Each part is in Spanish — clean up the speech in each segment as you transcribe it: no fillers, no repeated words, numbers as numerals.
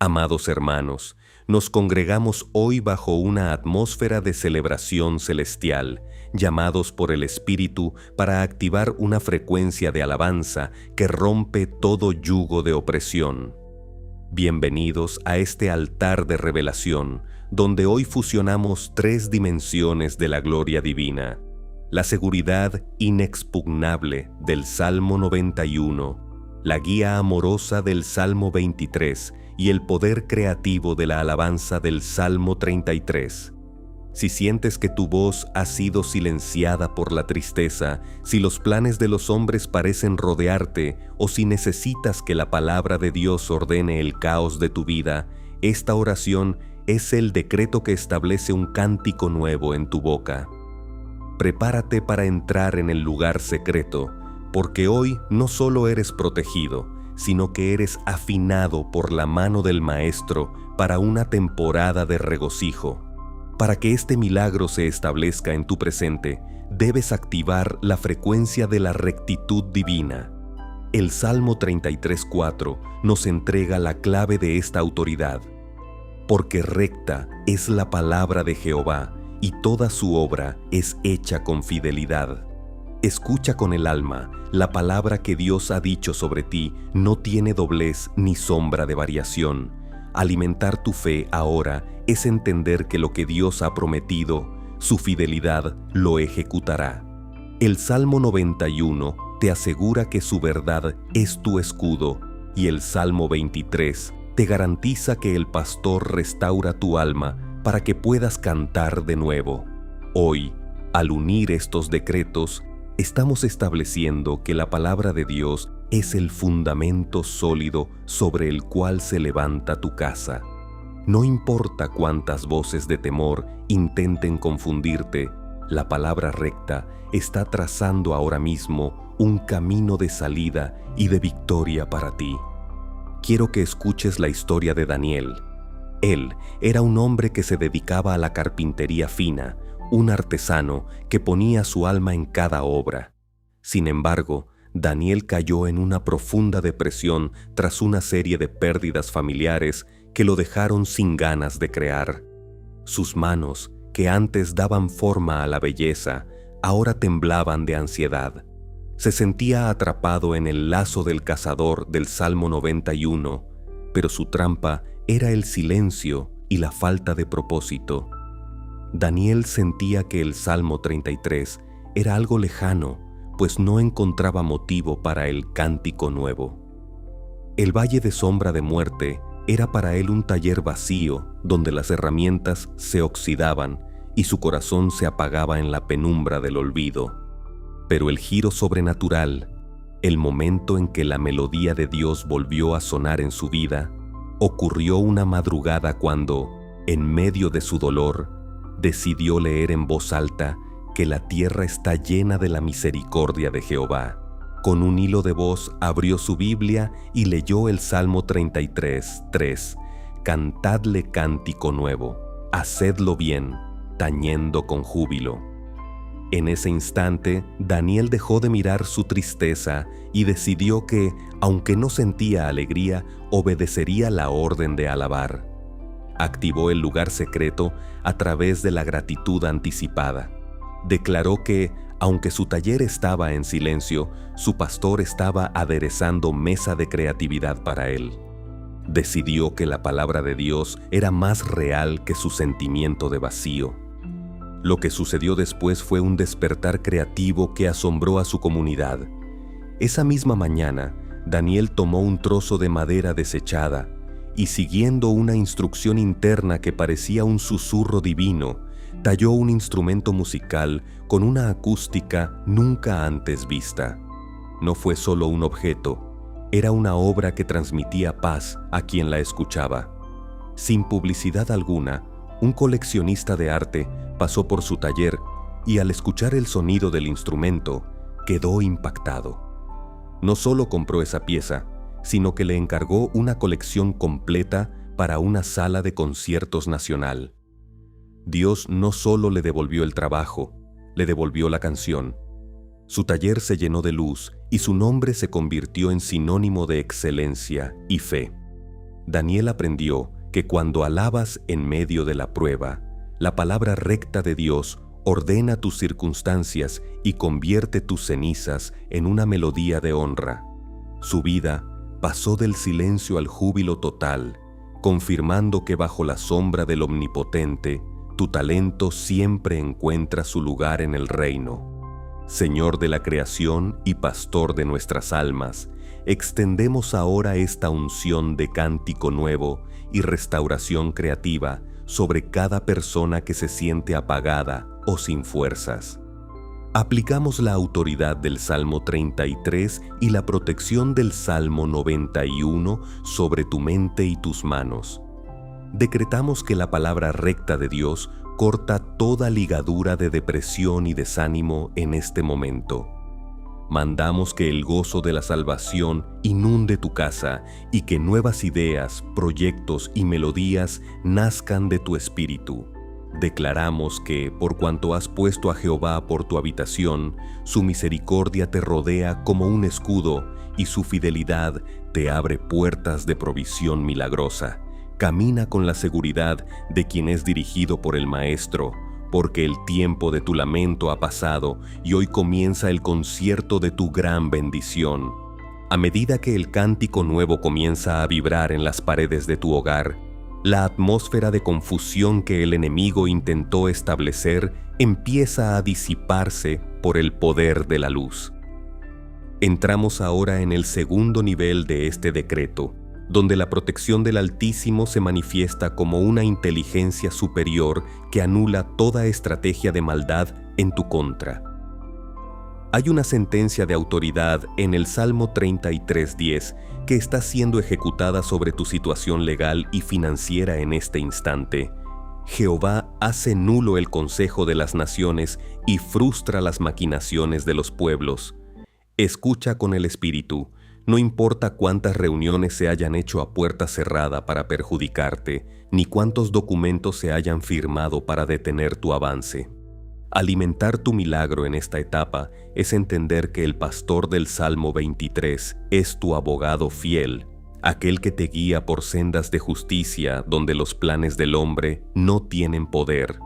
Amados hermanos, nos congregamos hoy bajo una atmósfera de celebración celestial, llamados por el Espíritu para activar una frecuencia de alabanza que rompe todo yugo de opresión. Bienvenidos a este altar de revelación, donde hoy fusionamos tres dimensiones de la gloria divina: la seguridad inexpugnable del Salmo 91, la guía amorosa del Salmo 23 y el poder creativo de la alabanza del Salmo 33. Si sientes que tu voz ha sido silenciada por la tristeza, si los planes de los hombres parecen rodearte, o si necesitas que la palabra de Dios ordene el caos de tu vida, esta oración es el decreto que establece un cántico nuevo en tu boca. Prepárate para entrar en el lugar secreto, porque hoy no solo eres protegido, sino que eres afinado por la mano del Maestro para una temporada de regocijo. Para que este milagro se establezca en tu presente, debes activar la frecuencia de la rectitud divina. El Salmo 33:4 nos entrega la clave de esta autoridad. Porque recta es la palabra de Jehová, y toda su obra es hecha con fidelidad. Escucha con el alma, la palabra que Dios ha dicho sobre ti no tiene doblez ni sombra de variación. Alimentar tu fe ahora es entender que lo que Dios ha prometido, su fidelidad lo ejecutará. El Salmo 91 te asegura que su verdad es tu escudo, y el Salmo 23 te garantiza que el pastor restaura tu alma para que puedas cantar de nuevo. Hoy, al unir estos decretos, estamos estableciendo que la palabra de Dios es el fundamento sólido sobre el cual se levanta tu casa. No importa cuántas voces de temor intenten confundirte, la palabra recta está trazando ahora mismo un camino de salida y de victoria para ti. Quiero que escuches la historia de Daniel. Él era un hombre que se dedicaba a la carpintería fina, un artesano que ponía su alma en cada obra. Sin embargo, Daniel cayó en una profunda depresión tras una serie de pérdidas familiares que lo dejaron sin ganas de crear. Sus manos, que antes daban forma a la belleza, ahora temblaban de ansiedad. Se sentía atrapado en el lazo del cazador del Salmo 91, pero su trampa era el silencio y la falta de propósito. Daniel sentía que el Salmo 33 era algo lejano, pues no encontraba motivo para el cántico nuevo. El valle de sombra de muerte era para él un taller vacío donde las herramientas se oxidaban y su corazón se apagaba en la penumbra del olvido. Pero el giro sobrenatural, el momento en que la melodía de Dios volvió a sonar en su vida, ocurrió una madrugada cuando, en medio de su dolor, decidió leer en voz alta que la tierra está llena de la misericordia de Jehová. Con un hilo de voz abrió su Biblia y leyó el Salmo 33:3. Cantadle cántico nuevo, hacedlo bien, tañendo con júbilo. En ese instante, Daniel dejó de mirar su tristeza y decidió que, aunque no sentía alegría, obedecería la orden de alabar. Activó el lugar secreto a través de la gratitud anticipada. Declaró que, aunque su taller estaba en silencio, su pastor estaba aderezando mesa de creatividad para él. Decidió que la palabra de Dios era más real que su sentimiento de vacío. Lo que sucedió después fue un despertar creativo que asombró a su comunidad. Esa misma mañana, Daniel tomó un trozo de madera desechada y, siguiendo una instrucción interna que parecía un susurro divino, talló un instrumento musical con una acústica nunca antes vista. No fue solo un objeto, era una obra que transmitía paz a quien la escuchaba. Sin publicidad alguna, un coleccionista de arte pasó por su taller y, al escuchar el sonido del instrumento, quedó impactado. No solo compró esa pieza, sino que le encargó una colección completa para una sala de conciertos nacional. Dios no solo le devolvió el trabajo, le devolvió la canción. Su taller se llenó de luz y su nombre se convirtió en sinónimo de excelencia y fe. Daniel aprendió que cuando alabas en medio de la prueba, la palabra recta de Dios ordena tus circunstancias y convierte tus cenizas en una melodía de honra. Su vida pasó del silencio al júbilo total, confirmando que bajo la sombra del Omnipotente, tu talento siempre encuentra su lugar en el reino. Señor de la creación y pastor de nuestras almas, extendemos ahora esta unción de cántico nuevo y restauración creativa sobre cada persona que se siente apagada o sin fuerzas. Aplicamos la autoridad del Salmo 33 y la protección del Salmo 91 sobre tu mente y tus manos. Decretamos que la palabra recta de Dios corta toda ligadura de depresión y desánimo en este momento. Mandamos que el gozo de la salvación inunde tu casa y que nuevas ideas, proyectos y melodías nazcan de tu espíritu. Declaramos que, por cuanto has puesto a Jehová por tu habitación, su misericordia te rodea como un escudo y su fidelidad te abre puertas de provisión milagrosa. Camina con la seguridad de quien es dirigido por el Maestro, porque el tiempo de tu lamento ha pasado y hoy comienza el concierto de tu gran bendición. A medida que el cántico nuevo comienza a vibrar en las paredes de tu hogar, la atmósfera de confusión que el enemigo intentó establecer empieza a disiparse por el poder de la luz. Entramos ahora en el segundo nivel de este decreto, donde la protección del Altísimo se manifiesta como una inteligencia superior que anula toda estrategia de maldad en tu contra. Hay una sentencia de autoridad en el Salmo 33:10 que está siendo ejecutada sobre tu situación legal y financiera en este instante. Jehová hace nulo el consejo de las naciones y frustra las maquinaciones de los pueblos. Escucha con el espíritu. No importa cuántas reuniones se hayan hecho a puerta cerrada para perjudicarte, ni cuántos documentos se hayan firmado para detener tu avance. Alimentar tu milagro en esta etapa es entender que el pastor del Salmo 23 es tu abogado fiel, aquel que te guía por sendas de justicia donde los planes del hombre no tienen poder.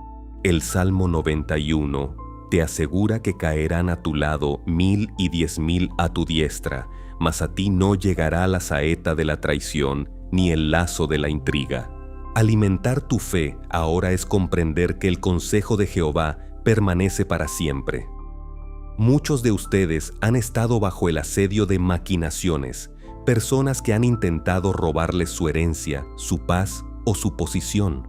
El Salmo 91 te asegura que caerán a tu lado 1000 y 10,000 a tu diestra, mas a ti no llegará la saeta de la traición ni el lazo de la intriga. Alimentar tu fe ahora es comprender que el consejo de Jehová permanece para siempre. Muchos de ustedes han estado bajo el asedio de maquinaciones, personas que han intentado robarles su herencia, su paz o su posición.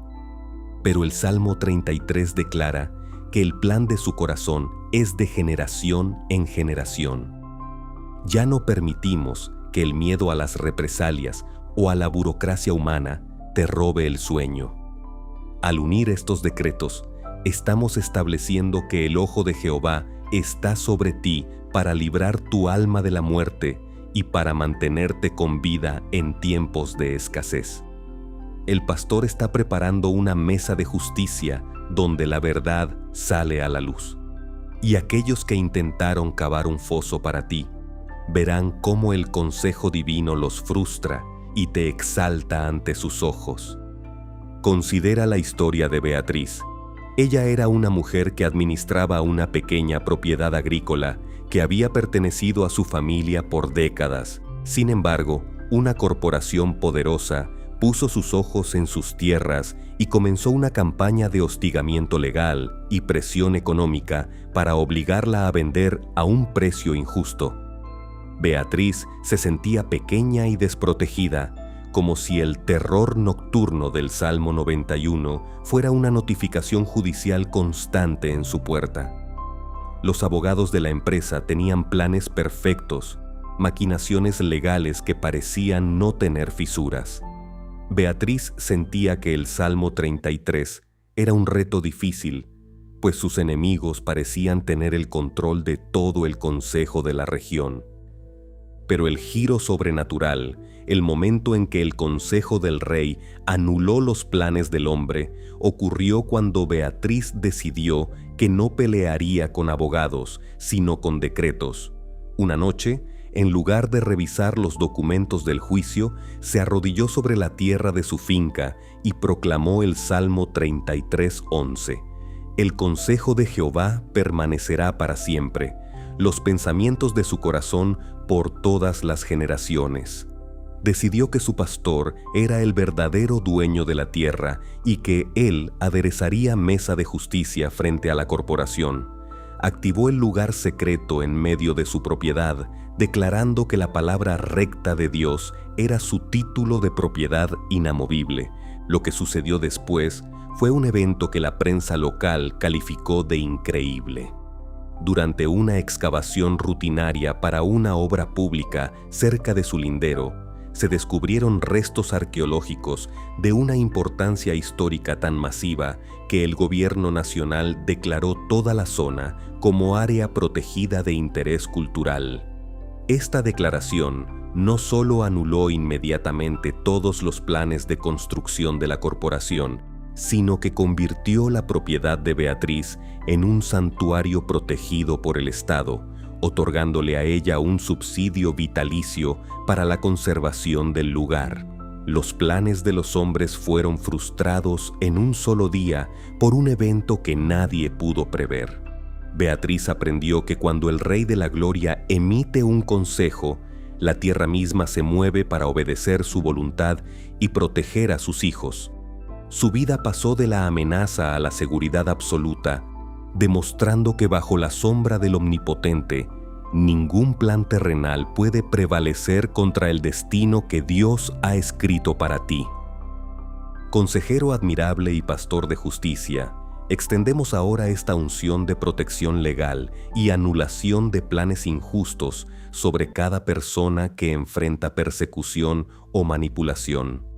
Pero el Salmo 33 declara que el plan de su corazón es de generación en generación. Ya no permitimos que el miedo a las represalias o a la burocracia humana te robe el sueño. Al unir estos decretos, estamos estableciendo que el ojo de Jehová está sobre ti para librar tu alma de la muerte y para mantenerte con vida en tiempos de escasez. El pastor está preparando una mesa de justicia donde la verdad sale a la luz. Y aquellos que intentaron cavar un foso para ti, verán cómo el consejo divino los frustra y te exalta ante sus ojos. Considera la historia de Beatriz. Ella era una mujer que administraba una pequeña propiedad agrícola que había pertenecido a su familia por décadas. Sin embargo, una corporación poderosa puso sus ojos en sus tierras y comenzó una campaña de hostigamiento legal y presión económica para obligarla a vender a un precio injusto. Beatriz se sentía pequeña y desprotegida, como si el terror nocturno del Salmo 91 fuera una notificación judicial constante en su puerta. Los abogados de la empresa tenían planes perfectos, maquinaciones legales que parecían no tener fisuras. Beatriz sentía que el Salmo 33 era un reto difícil, pues sus enemigos parecían tener el control de todo el consejo de la región. Pero el giro sobrenatural, el momento en que el consejo del rey anuló los planes del hombre, ocurrió cuando Beatriz decidió que no pelearía con abogados, sino con decretos. Una noche, en lugar de revisar los documentos del juicio, se arrodilló sobre la tierra de su finca y proclamó el Salmo 33:11. El consejo de Jehová permanecerá para siempre, los pensamientos de su corazón por todas las generaciones. Decidió que su pastor era el verdadero dueño de la tierra y que él aderezaría mesa de justicia frente a la corporación. Activó el lugar secreto en medio de su propiedad, declarando que la palabra recta de Dios era su título de propiedad inamovible. Lo que sucedió después fue un evento que la prensa local calificó de increíble. Durante una excavación rutinaria para una obra pública cerca de su lindero, se descubrieron restos arqueológicos de una importancia histórica tan masiva que el gobierno nacional declaró toda la zona como área protegida de interés cultural. Esta declaración no solo anuló inmediatamente todos los planes de construcción de la corporación, sino que convirtió la propiedad de Beatriz en un santuario protegido por el Estado, otorgándole a ella un subsidio vitalicio para la conservación del lugar. Los planes de los hombres fueron frustrados en un solo día por un evento que nadie pudo prever. Beatriz aprendió que cuando el Rey de la Gloria emite un consejo, la tierra misma se mueve para obedecer su voluntad y proteger a sus hijos. Su vida pasó de la amenaza a la seguridad absoluta, demostrando que bajo la sombra del Omnipotente, ningún plan terrenal puede prevalecer contra el destino que Dios ha escrito para ti. Consejero admirable y pastor de justicia, extendemos ahora esta unción de protección legal y anulación de planes injustos sobre cada persona que enfrenta persecución o manipulación.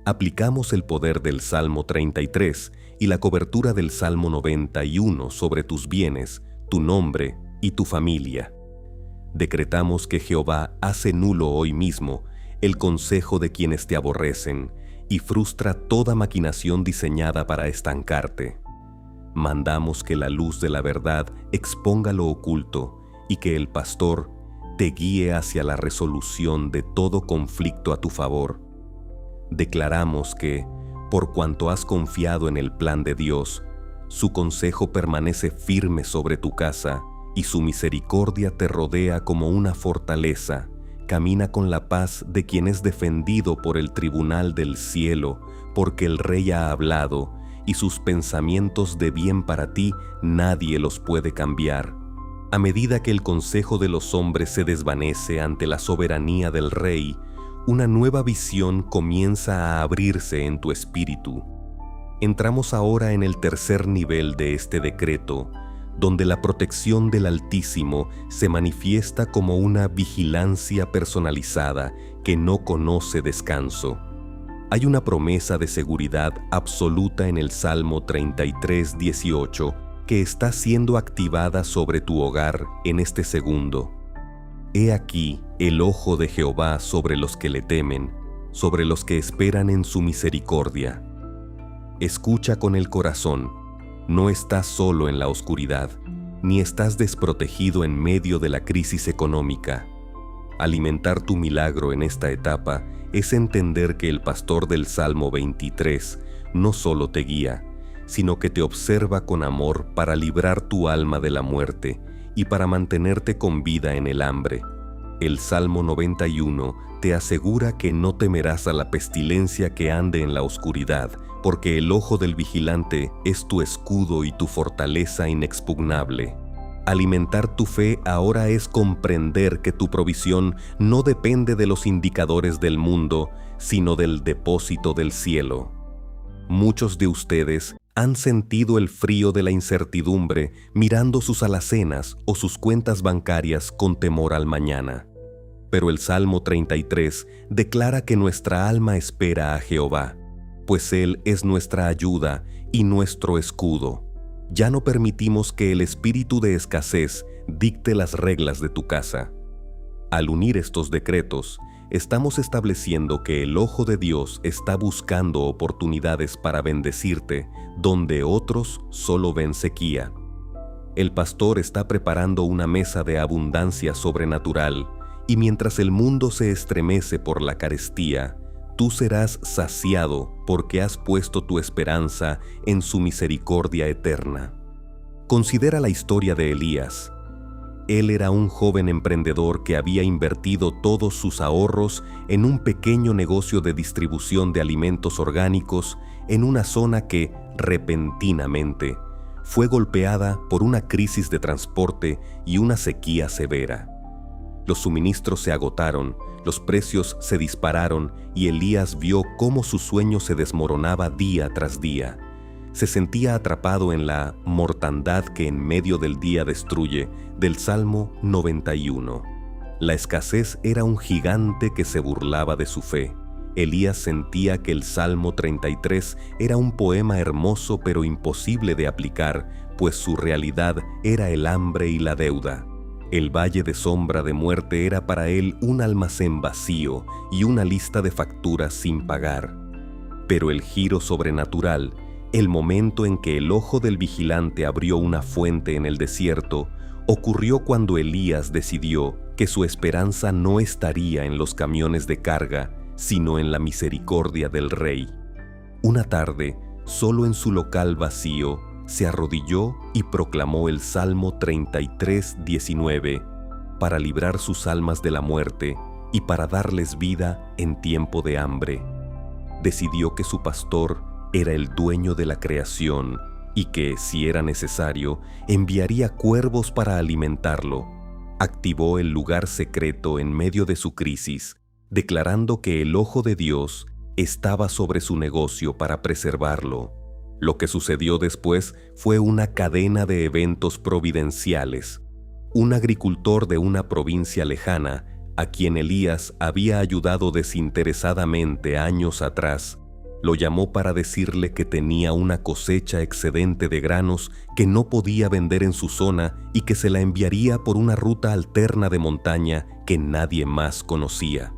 Aplicamos el poder del Salmo 33 y la cobertura del Salmo 91 sobre tus bienes, tu nombre y tu familia. Decretamos que Jehová hace nulo hoy mismo el consejo de quienes te aborrecen y frustra toda maquinación diseñada para estancarte. Mandamos que la luz de la verdad exponga lo oculto y que el pastor te guíe hacia la resolución de todo conflicto a tu favor. Declaramos que, por cuanto has confiado en el plan de Dios, su consejo permanece firme sobre tu casa y su misericordia te rodea como una fortaleza. Camina con la paz de quien es defendido por el tribunal del cielo, porque el Rey ha hablado y sus pensamientos de bien para ti nadie los puede cambiar. A medida que el consejo de los hombres se desvanece ante la soberanía del Rey, una nueva visión comienza a abrirse en tu espíritu. Entramos ahora en el tercer nivel de este decreto, donde la protección del Altísimo se manifiesta como una vigilancia personalizada que no conoce descanso. Hay una promesa de seguridad absoluta en el Salmo 33:18 que está siendo activada sobre tu hogar en este segundo. He aquí el ojo de Jehová sobre los que le temen, sobre los que esperan en su misericordia. Escucha con el corazón, no estás solo en la oscuridad, ni estás desprotegido en medio de la crisis económica. Alimentar tu milagro en esta etapa es entender que el pastor del Salmo 23 no solo te guía, sino que te observa con amor para librar tu alma de la muerte y para mantenerte con vida en el hambre. El Salmo 91 te asegura que no temerás a la pestilencia que ande en la oscuridad, porque el ojo del vigilante es tu escudo y tu fortaleza inexpugnable. Alimentar tu fe ahora es comprender que tu provisión no depende de los indicadores del mundo, sino del depósito del cielo. Muchos de ustedes han sentido el frío de la incertidumbre mirando sus alacenas o sus cuentas bancarias con temor al mañana. Pero el Salmo 33 declara que nuestra alma espera a Jehová, pues Él es nuestra ayuda y nuestro escudo. Ya no permitimos que el espíritu de escasez dicte las reglas de tu casa. Al unir estos decretos, estamos estableciendo que el ojo de Dios está buscando oportunidades para bendecirte donde otros solo ven sequía. El pastor está preparando una mesa de abundancia sobrenatural y mientras el mundo se estremece por la carestía, tú serás saciado porque has puesto tu esperanza en su misericordia eterna. Considera la historia de Elías. Él era un joven emprendedor que había invertido todos sus ahorros en un pequeño negocio de distribución de alimentos orgánicos en una zona que, repentinamente, fue golpeada por una crisis de transporte y una sequía severa. Los suministros se agotaron, los precios se dispararon y Elías vio cómo su sueño se desmoronaba día tras día. Se sentía atrapado en la mortandad que en medio del día destruye, del Salmo 91. La escasez era un gigante que se burlaba de su fe. Elías sentía que el Salmo 33 era un poema hermoso pero imposible de aplicar, pues su realidad era el hambre y la deuda. El valle de sombra de muerte era para él un almacén vacío y una lista de facturas sin pagar. Pero el giro sobrenatural, el momento en que el ojo del vigilante abrió una fuente en el desierto, ocurrió cuando Elías decidió que su esperanza no estaría en los camiones de carga, sino en la misericordia del Rey. Una tarde, solo en su local vacío, se arrodilló y proclamó el Salmo 33:19 para librar sus almas de la muerte y para darles vida en tiempo de hambre. Decidió que su pastor era el dueño de la creación y que, si era necesario, enviaría cuervos para alimentarlo. Activó el lugar secreto en medio de su crisis, declarando que el ojo de Dios estaba sobre su negocio para preservarlo. Lo que sucedió después fue una cadena de eventos providenciales. Un agricultor de una provincia lejana, a quien Elías había ayudado desinteresadamente años atrás, lo llamó para decirle que tenía una cosecha excedente de granos que no podía vender en su zona y que se la enviaría por una ruta alterna de montaña que nadie más conocía.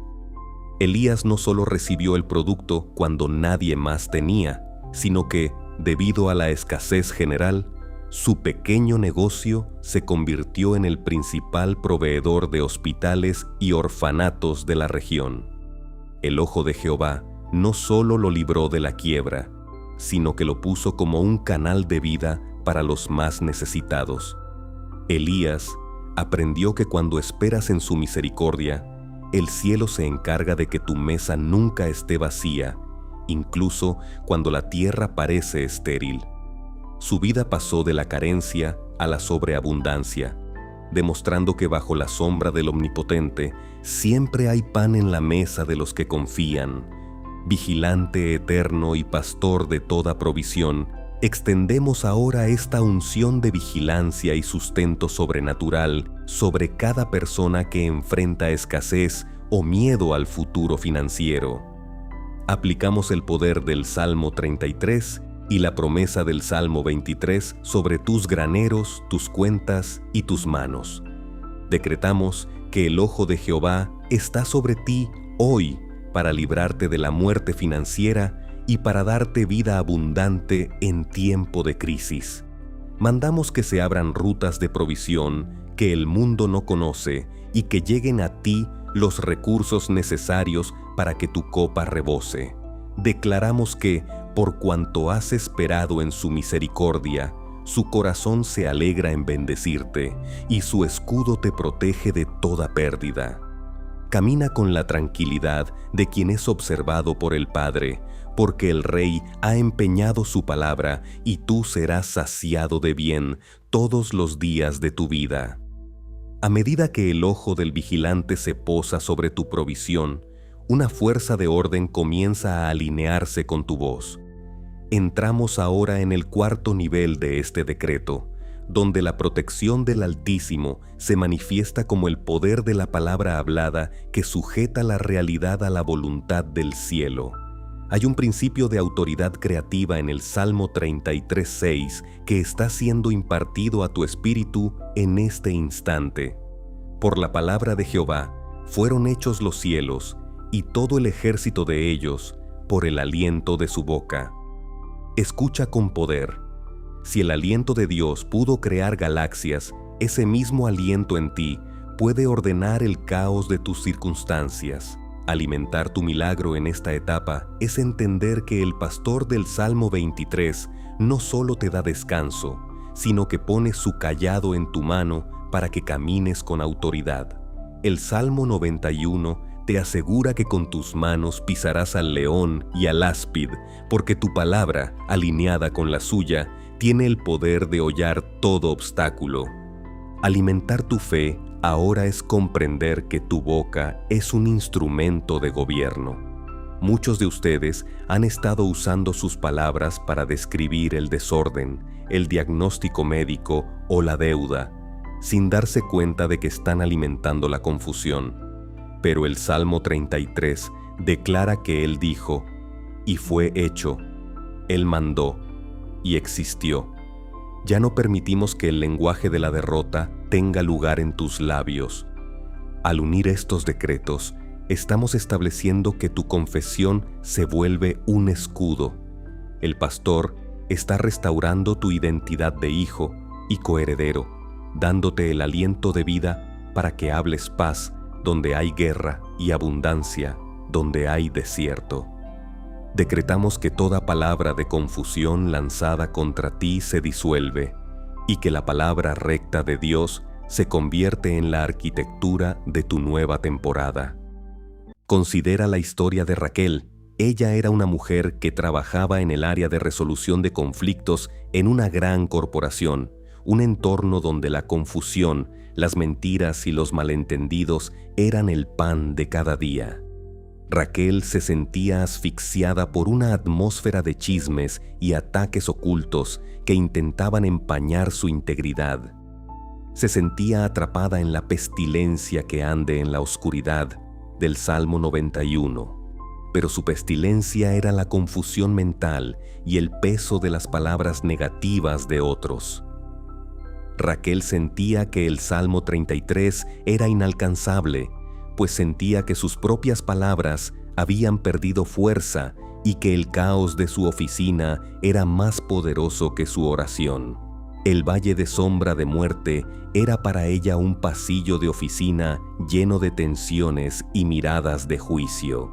Elías no solo recibió el producto cuando nadie más tenía, sino que, debido a la escasez general, su pequeño negocio se convirtió en el principal proveedor de hospitales y orfanatos de la región. El ojo de Jehová no solo lo libró de la quiebra, sino que lo puso como un canal de vida para los más necesitados. Elías aprendió que cuando esperas en su misericordia, el cielo se encarga de que tu mesa nunca esté vacía, incluso cuando la tierra parece estéril. Su vida pasó de la carencia a la sobreabundancia, demostrando que bajo la sombra del Omnipotente siempre hay pan en la mesa de los que confían. Vigilante eterno y pastor de toda provisión, extendemos ahora esta unción de vigilancia y sustento sobrenatural sobre cada persona que enfrenta escasez o miedo al futuro financiero. Aplicamos el poder del Salmo 33 y la promesa del Salmo 23 sobre tus graneros, tus cuentas y tus manos. Decretamos que el ojo de Jehová está sobre ti hoy para librarte de la muerte financiera y para darte vida abundante en tiempo de crisis. Mandamos que se abran rutas de provisión que el mundo no conoce y que lleguen a ti los recursos necesarios para que tu copa rebose. Declaramos que, por cuanto has esperado en su misericordia, su corazón se alegra en bendecirte y su escudo te protege de toda pérdida. Camina con la tranquilidad de quien es observado por el Padre, porque el Rey ha empeñado su palabra y tú serás saciado de bien todos los días de tu vida. A medida que el ojo del vigilante se posa sobre tu provisión, una fuerza de orden comienza a alinearse con tu voz. Entramos ahora en el cuarto nivel de este decreto, donde la protección del Altísimo se manifiesta como el poder de la palabra hablada que sujeta la realidad a la voluntad del cielo. Hay un principio de autoridad creativa en el Salmo 33:6 que está siendo impartido a tu espíritu en este instante. Por la palabra de Jehová fueron hechos los cielos y todo el ejército de ellos por el aliento de su boca. Escucha con poder. Si el aliento de Dios pudo crear galaxias, ese mismo aliento en ti puede ordenar el caos de tus circunstancias. Alimentar tu milagro en esta etapa es entender que el pastor del Salmo 23 no solo te da descanso, sino que pone su cayado en tu mano para que camines con autoridad. El Salmo 91 te asegura que con tus manos pisarás al león y al áspid, porque tu palabra, alineada con la suya, tiene el poder de hollar todo obstáculo. Alimentar tu fe ahora es comprender que tu boca es un instrumento de gobierno. Muchos de ustedes han estado usando sus palabras para describir el desorden, el diagnóstico médico o la deuda, sin darse cuenta de que están alimentando la confusión. Pero el Salmo 33 declara que Él dijo, y fue hecho, Él mandó, y existió. Ya no permitimos que el lenguaje de la derrota tenga lugar en tus labios. Al unir estos decretos, estamos estableciendo que tu confesión se vuelve un escudo. El pastor está restaurando tu identidad de hijo y coheredero, dándote el aliento de vida para que hables paz donde hay guerra y abundancia donde hay desierto. Decretamos que toda palabra de confusión lanzada contra ti se disuelve y que la palabra recta de Dios se convierte en la arquitectura de tu nueva temporada. Considera la historia de Raquel. Ella era una mujer que trabajaba en el área de resolución de conflictos en una gran corporación, un entorno donde la confusión, las mentiras y los malentendidos eran el pan de cada día. Raquel se sentía asfixiada por una atmósfera de chismes y ataques ocultos que intentaban empañar su integridad. Se sentía atrapada en la pestilencia que ande en la oscuridad del Salmo 91. Pero su pestilencia era la confusión mental y el peso de las palabras negativas de otros. Raquel sentía que el Salmo 33 era inalcanzable, pues sentía que sus propias palabras habían perdido fuerza y que el caos de su oficina era más poderoso que su oración. El valle de sombra de muerte era para ella un pasillo de oficina lleno de tensiones y miradas de juicio.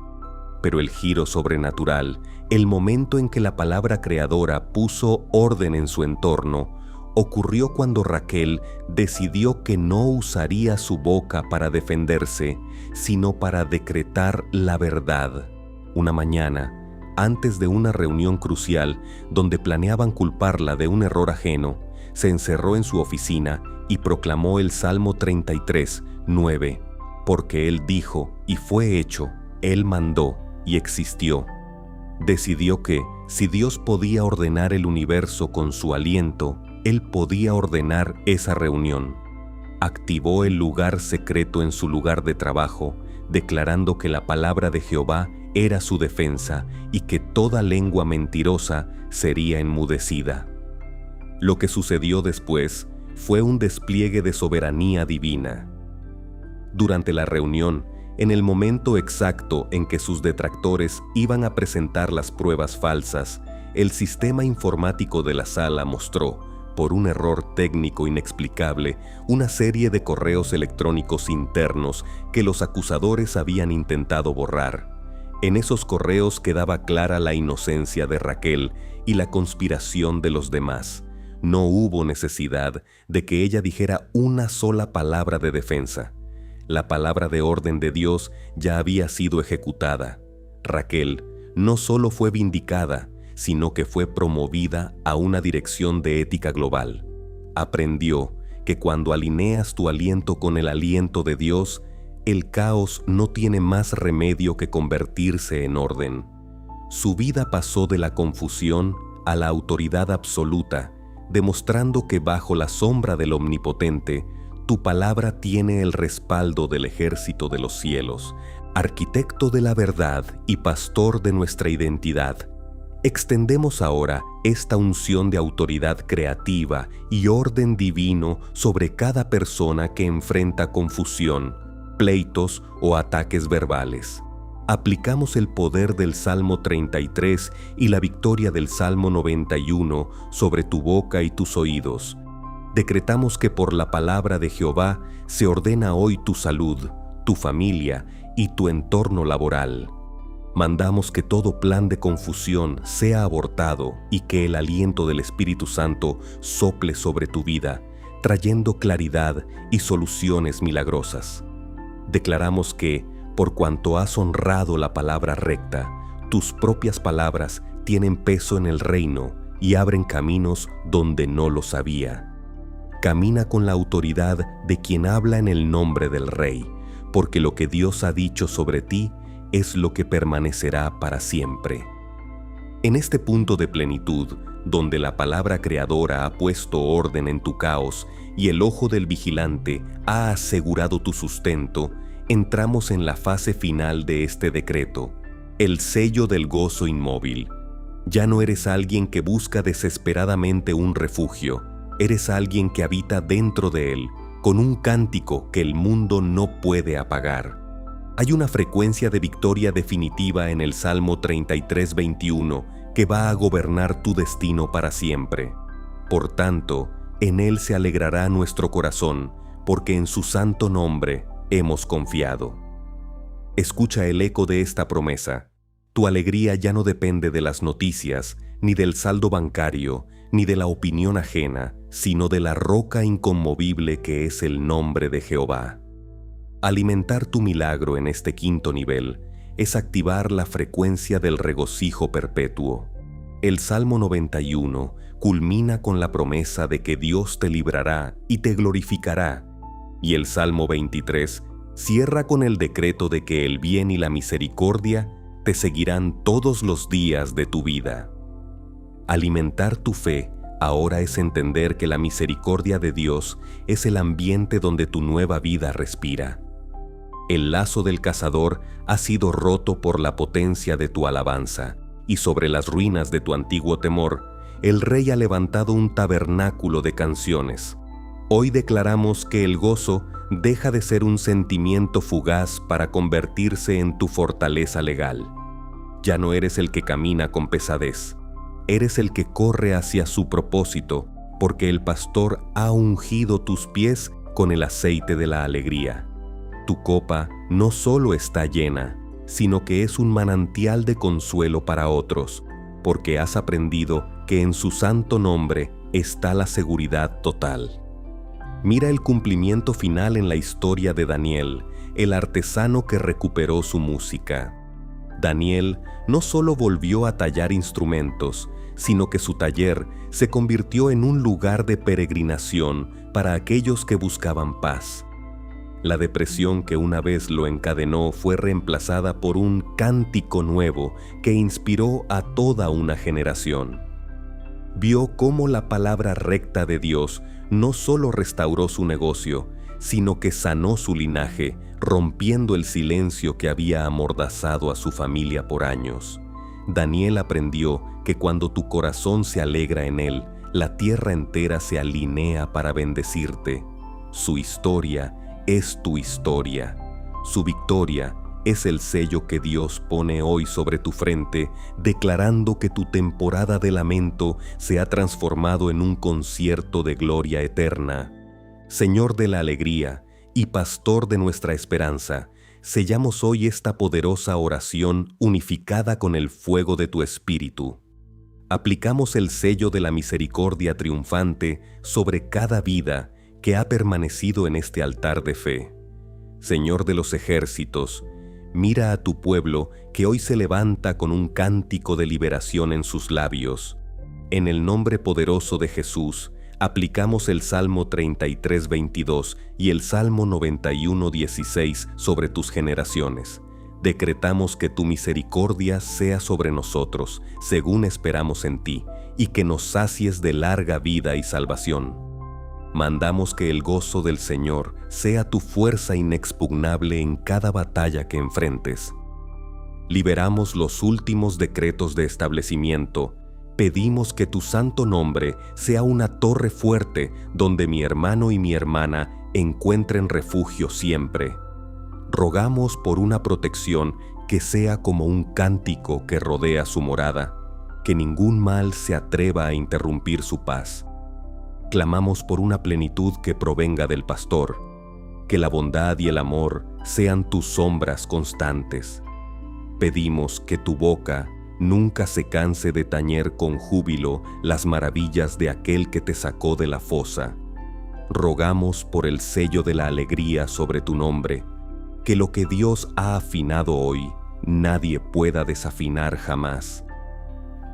Pero el giro sobrenatural, el momento en que la palabra creadora puso orden en su entorno, ocurrió cuando Raquel decidió que no usaría su boca para defenderse, sino para decretar la verdad. Una mañana, antes de una reunión crucial donde planeaban culparla de un error ajeno, se encerró en su oficina y proclamó el Salmo 33, 9, porque Él dijo y fue hecho, Él mandó y existió. Decidió que, si Dios podía ordenar el universo con su aliento, Él podía ordenar esa reunión. Activó el lugar secreto en su lugar de trabajo, declarando que la palabra de Jehová era su defensa y que toda lengua mentirosa sería enmudecida. Lo que sucedió después fue un despliegue de soberanía divina. Durante la reunión, en el momento exacto en que sus detractores iban a presentar las pruebas falsas, el sistema informático de la sala mostró, por un error técnico inexplicable, una serie de correos electrónicos internos que los acusadores habían intentado borrar. En esos correos quedaba clara la inocencia de Raquel y la conspiración de los demás. No hubo necesidad de que ella dijera una sola palabra de defensa. La palabra de orden de Dios ya había sido ejecutada. Raquel no solo fue vindicada, sino que fue promovida a una dirección de ética global. Aprendió que cuando alineas tu aliento con el aliento de Dios, el caos no tiene más remedio que convertirse en orden. Su vida pasó de la confusión a la autoridad absoluta, demostrando que bajo la sombra del Omnipotente, tu palabra tiene el respaldo del ejército de los cielos, arquitecto de la verdad y pastor de nuestra identidad. Extendemos ahora esta unción de autoridad creativa y orden divino sobre cada persona que enfrenta confusión, pleitos o ataques verbales. Aplicamos el poder del Salmo 33 y la victoria del Salmo 91 sobre tu boca y tus oídos. Decretamos que por la palabra de Jehová se ordena hoy tu salud, tu familia y tu entorno laboral. Mandamos que todo plan de confusión sea abortado y que el aliento del Espíritu Santo sople sobre tu vida, trayendo claridad y soluciones milagrosas. Declaramos que, por cuanto has honrado la palabra recta, tus propias palabras tienen peso en el reino y abren caminos donde no los había. Camina con la autoridad de quien habla en el nombre del Rey, porque lo que Dios ha dicho sobre ti es lo que permanecerá para siempre. En este punto de plenitud, donde la palabra creadora ha puesto orden en tu caos y el ojo del vigilante ha asegurado tu sustento, entramos en la fase final de este decreto, el sello del gozo inmóvil. Ya no eres alguien que busca desesperadamente un refugio, eres alguien que habita dentro de él, con un cántico que el mundo no puede apagar. Hay una frecuencia de victoria definitiva en el Salmo 33:21 que va a gobernar tu destino para siempre. Por tanto, en él se alegrará nuestro corazón, porque en su santo nombre hemos confiado. Escucha el eco de esta promesa. Tu alegría ya no depende de las noticias, ni del saldo bancario, ni de la opinión ajena, sino de la roca inconmovible que es el nombre de Jehová. Alimentar tu milagro en este quinto nivel es activar la frecuencia del regocijo perpetuo. El Salmo 91 culmina con la promesa de que Dios te librará y te glorificará, y el Salmo 23 cierra con el decreto de que el bien y la misericordia te seguirán todos los días de tu vida. Alimentar tu fe ahora es entender que la misericordia de Dios es el ambiente donde tu nueva vida respira. El lazo del cazador ha sido roto por la potencia de tu alabanza, y sobre las ruinas de tu antiguo temor, el Rey ha levantado un tabernáculo de canciones. Hoy declaramos que el gozo deja de ser un sentimiento fugaz para convertirse en tu fortaleza legal. Ya no eres el que camina con pesadez, eres el que corre hacia su propósito, porque el pastor ha ungido tus pies con el aceite de la alegría. Tu copa no solo está llena, sino que es un manantial de consuelo para otros, porque has aprendido que en su santo nombre está la seguridad total. Mira el cumplimiento final en la historia de Daniel, el artesano que recuperó su música. Daniel no solo volvió a tallar instrumentos, sino que su taller se convirtió en un lugar de peregrinación para aquellos que buscaban paz. La depresión que una vez lo encadenó fue reemplazada por un cántico nuevo que inspiró a toda una generación. Vio cómo la palabra recta de Dios no solo restauró su negocio, sino que sanó su linaje, rompiendo el silencio que había amordazado a su familia por años. Daniel aprendió que cuando tu corazón se alegra en él, la tierra entera se alinea para bendecirte. Su historia es tu historia. Su victoria es el sello que Dios pone hoy sobre tu frente, declarando que tu temporada de lamento se ha transformado en un concierto de gloria eterna. Señor de la alegría y pastor de nuestra esperanza, sellamos hoy esta poderosa oración unificada con el fuego de tu Espíritu. Aplicamos el sello de la misericordia triunfante sobre cada vida que ha permanecido en este altar de fe. Señor de los ejércitos, mira a tu pueblo que hoy se levanta con un cántico de liberación en sus labios. En el nombre poderoso de Jesús, aplicamos el Salmo 33:22 y el Salmo 91:16 sobre tus generaciones. Decretamos que tu misericordia sea sobre nosotros, según esperamos en ti, y que nos sacies de larga vida y salvación. Mandamos que el gozo del Señor sea tu fuerza inexpugnable en cada batalla que enfrentes. Liberamos los últimos decretos de establecimiento. Pedimos que tu santo nombre sea una torre fuerte donde mi hermano y mi hermana encuentren refugio siempre. Rogamos por una protección que sea como un cántico que rodea su morada, que ningún mal se atreva a interrumpir su paz. clamamos por una plenitud que provenga del Pastor. Que la bondad y el amor sean tus sombras constantes. Pedimos que tu boca nunca se canse de tañer con júbilo las maravillas de aquel que te sacó de la fosa. Rogamos por el sello de la alegría sobre tu nombre, que lo que Dios ha afinado hoy, nadie pueda desafinar jamás.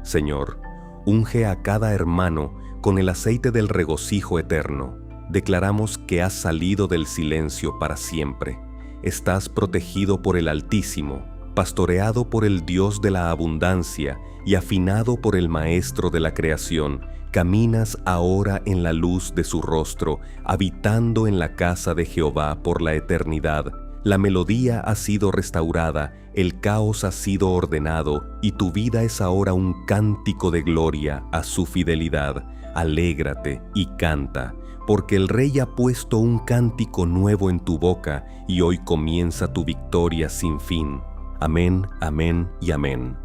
Señor, unge a cada hermano con el aceite del regocijo eterno. Declaramos que has salido del silencio para siempre. Estás protegido por el Altísimo, pastoreado por el Dios de la abundancia y afinado por el Maestro de la creación. Caminas ahora en la luz de su rostro, habitando en la casa de Jehová por la eternidad. La melodía ha sido restaurada, el caos ha sido ordenado, y tu vida es ahora un cántico de gloria a su fidelidad. Alégrate y canta, porque el Rey ha puesto un cántico nuevo en tu boca, y hoy comienza tu victoria sin fin. Amén, amén y amén.